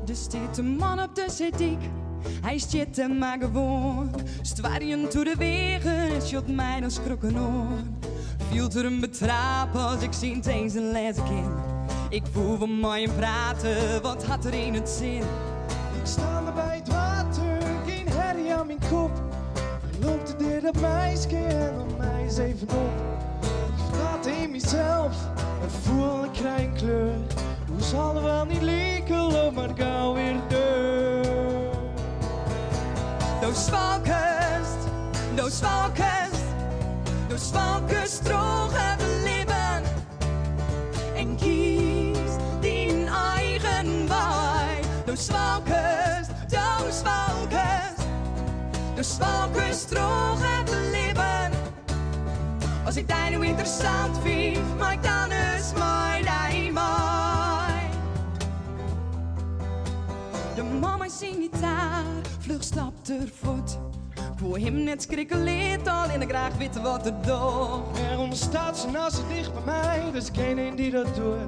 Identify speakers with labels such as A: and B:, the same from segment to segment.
A: Er staat een man op de zetik. Hij zit er maar gewoon. Stwarien toe de wegen en shot mij dan schrokken oor. Viel er een betrap als ik zie tegen zijn les kind. Ik voel van mooi en praten, wat had er in het zin?
B: Ik sta er bij het water, geen herrie aan mijn kop. Loopt er dit dat meisje en op mij eens even op. Ik praat in mezelf en voel ik krijg een kleur. Hoe zal er wel niet lieken, loop maar gauw weer deur.
A: Doos valkust, doos valkust, doos valkust drogen de lippen. En kies die eigen waai. Doos valkust, doos valkust, doos valkust drogen de lippen. Als ik die nu interessant vind, maak dan eens mij die mij. De mama zingt gitaar, vlug stapt er voet. Ik voel hem net skrikkeleerd al en ik graag weten wat er doet.
B: Waarom staat ze nou zo dicht bij mij? Er is geen een die dat doet.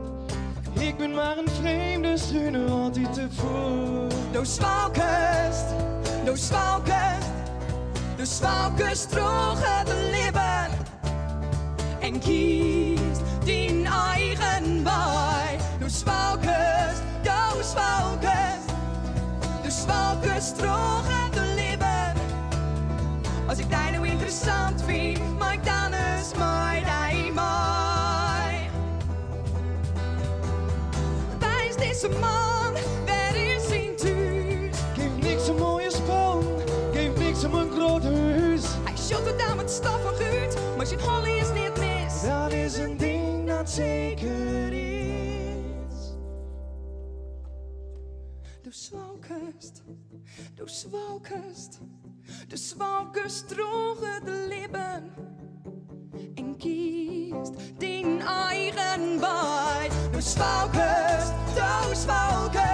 B: Ik ben maar een vreemde, stuur altijd te voet.
A: Doos valkust, doos valkust, doos valkust drogen de lippen. En kies die eigen waai. Doos valkust, doos valkust, doos valkust drogen de lippen. Als ik die nou interessant vind, maak dan eens mij die mij. Waar is deze man? Waar is zijn thuis?
B: Geef niks een mooie spoon, geef niks om een groot huis.
A: Hij shot het aan met stof en guut, maar zijn holly is niet mis.
B: Dat is een ding dat zeker is.
A: Doos valkust, doos valkust, doos valkust drogen de lippen. En kiest die eigen waai. Doos valkust, doos valkust.